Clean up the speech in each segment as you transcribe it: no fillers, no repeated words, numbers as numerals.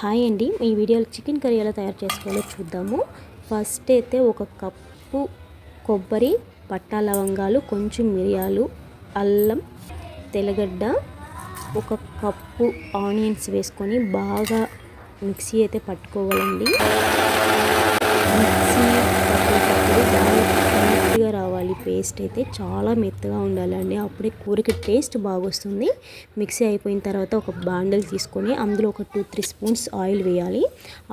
Hi అండి, ఈ వీడియోలో చికెన్ కర్రీ ఎలా తయారు చేసుకోవాలో చూద్దాము. ఫస్ట్ అయితే ఒక కప్పు కొబ్బరి, పట్టా లవంగాలు, కొంచెం మిరియాలు, అల్లం, తెల్లగడ్డ, ఒక కప్పు ఆనియన్స్ వేసుకొని బాగా మిక్సీ అయితే పట్టుకోవాలండి. మిక్సీ పట్టేటప్పుడు బాగా మెత్తగా రావాలి. పేస్ట్ అయితే చాలా మెత్తగా ఉండాలండి, అప్పుడే కూరకి టేస్ట్ బాగా వస్తుంది. మిక్సీ అయిపోయిన తర్వాత ఒక బాండల్ తీసుకొని అందులో ఒక 2-3 స్పూన్స్ ఆయిల్ వేయాలి.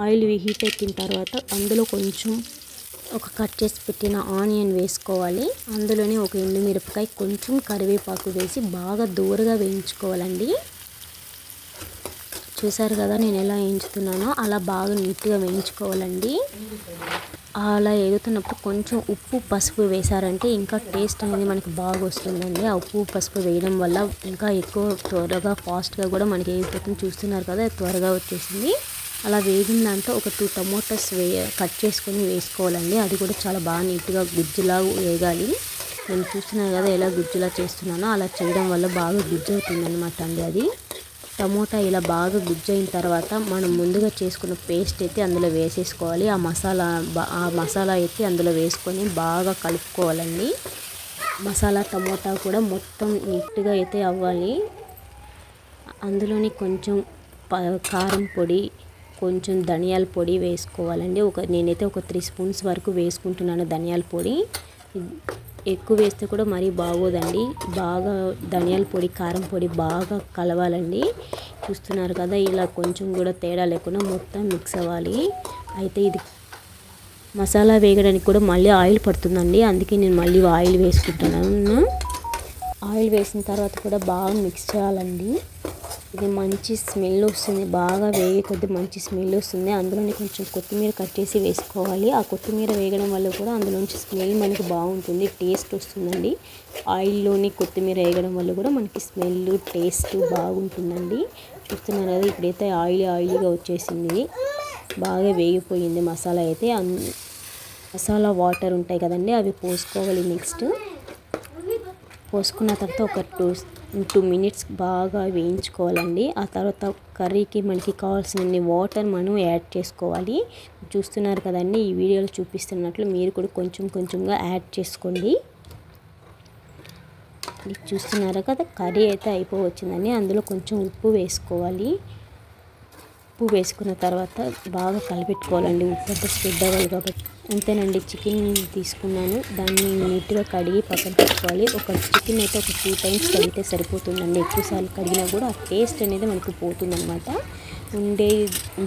ఆయిల్ హీట్ ఎక్కిన తర్వాత అందులో కొంచెం ఒక కట్ చేసి పెట్టిన ఆనియన్ వేసుకోవాలి. అందులోనే ఒక ఎండుమిరపకాయ, కొంచెం కరివేపాకు వేసి బాగా దూరగా వేయించుకోవాలండి. చూసారు కదా నేను ఎలా వేయించుతున్నానో, అలా బాగా నీట్గా వేయించుకోవాలండి. అలా వేగుతున్నప్పుడు కొంచెం ఉప్పు, పసుపు వేసారంటే ఇంకా టేస్ట్ అనేది మనకి బాగా వస్తుందండి. ఆ ఉప్పు, పసుపు వేయడం వల్ల ఇంకా ఎక్కువ త్వరగా ఫాస్ట్గా కూడా మనకి వేగిపోతుంది. చూస్తున్నారు కదా త్వరగా వచ్చేసింది. అలా వేగిన దాంట్లో ఒక 2 టమోటాస్ కట్ చేసుకొని వేసుకోవాలండి. అది కూడా చాలా బాగా నీట్గా గుజ్జులా వేగాలి. నేను చూస్తున్నాను కదా ఎలా గుజ్జులా చేస్తున్నానో, అలా చేయడం వల్ల బాగా గుజ్జు అవుతుంది అనమాట అండి. అది టమోటా ఇలా బాగా గుజ్జైన తర్వాత మనం ముందుగా చేసుకున్న పేస్ట్ అయితే అందులో వేసేసుకోవాలి. ఆ మసాలా అయితే అందులో వేసుకొని బాగా కలుపుకోవాలండి. మసాలా టమోటా కూడా మొత్తం నీట్గా అయితే అవ్వాలి. అందులోని కొంచెం కారం పొడి, కొంచెం ధనియాల పొడి వేసుకోవాలండి. నేనైతే ఒక 3 స్పూన్స్ వరకు వేసుకుంటున్నాను ధనియాల పొడి. ఎక్కువ వేస్తే కూడా మరీ బాగోదండి. బాగా ధనియాల పొడి, కారం పొడి బాగా కలవాలండి. చూస్తున్నారు కదా ఇలా కొంచెం కూడా తేడా లేకుండా మొత్తం మిక్స్ అవ్వాలి. అయితే ఇది మసాలా వేగడానికి కూడా మళ్ళీ ఆయిల్ పడుతుందండి, అందుకే నేను మళ్ళీ ఆయిల్ వేసుకుంటున్నాను. ఆయిల్ వేసిన తర్వాత కూడా బాగా మిక్స్ చేయాలండి. ఇది మంచి స్మెల్ వస్తుంది, బాగా వేగే కొద్ది మంచి స్మెల్ వస్తుంది. అందులోనే కొంచెం కొత్తిమీర కట్ చేసి వేసుకోవాలి. ఆ కొత్తిమీర వేయడం వల్ల కూడా అందులోంచి స్మెల్ మనకి బాగుంటుంది, టేస్ట్ వస్తుందండి. ఆయిల్లోని కొత్తిమీర వేయడం వల్ల కూడా మనకి స్మెల్, టేస్ట్ బాగుంటుందండి. చూస్తున్నారు కదా ఇప్పుడైతే ఆయిలీగా వచ్చేసింది, బాగా వేగిపోయింది మసాలా అయితే. మసాలా వాటర్ ఉంటాయి కదండి, అవి పోసుకోవాలి. నెక్స్ట్ పోసుకున్న తర్వాత ఒక 2 మినిట్స్ బాగా వేయించుకోవాలండి. ఆ తర్వాత కర్రీకి మనకి కావాల్సిన వాటర్ మనం యాడ్ చేసుకోవాలి. చూస్తున్నారు కదండి ఈ వీడియోలో చూపిస్తున్నట్లు మీరు కూడా కొంచెంగా యాడ్ చేసుకోండి. చూస్తున్నారు కదా కర్రీ అయితే అయిపోవచ్చిందని అందులో కొంచెం ఉప్పు వేసుకోవాలి. ఉప్పు వేసుకున్న తర్వాత బాగా కలిపెట్టుకోవాలండి. ఉప్పు అంటే స్ప్రెడ్ అవ్వాలి కాబట్టి. అంతేనండి, చికెన్ తీసుకున్నాను, దాన్ని నీట్గా కడిగి పక్కన పెట్టుకోవాలి. ఒక చికెన్ అయితే ఒక 2 టైమ్స్ కడిగితే సరిపోతుందండి. ఎక్కువసార్లు కడిగినా కూడా ఆ టేస్ట్ అనేది మనకు పోతుందన్నమాట. ఉండే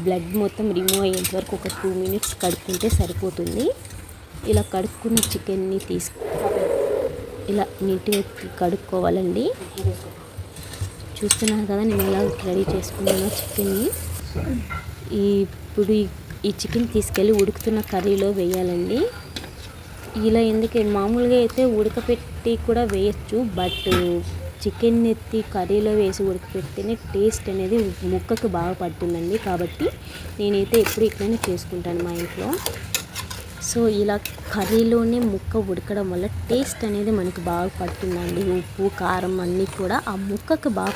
బ్లడ్ మొత్తం రిమూవ్ అయ్యేంత వరకు ఒక 2 మినిట్స్ కడుక్కుంటే సరిపోతుంది. ఇలా కడుక్కున్న చికెన్ని ఇలా నీట్గా కడుక్కోవాలండి. చూస్తున్నాను కదా నేను ఎలా రెడీ చేసుకున్నానో చికెన్ని. ఇప్పుడు ఈ చికెన్ తీసుకెళ్ళి ఉడుకుతున్న కర్రీలో వేయాలండి. ఇలా ఎందుకు మామూలుగా అయితే ఉడకపెట్టి కూడా వేయచ్చు, బట్ చికెన్ ఎత్తి కర్రీలో వేసి ఉడకపెడితేనే టేస్ట్ అనేది ముక్కకు బాగా పడుతుందండి. కాబట్టి నేనైతే ఎప్పుడు ఇట్లనే చేసుకుంటాను మా ఇంట్లో. సో ఇలా కర్రీలోనే ముక్క ఉడకడం వల్ల టేస్ట్ అనేది మనకు బాగా పడుతుందండి. ఉప్పు, కారం అన్నీ కూడా ఆ ముక్కకు బాగా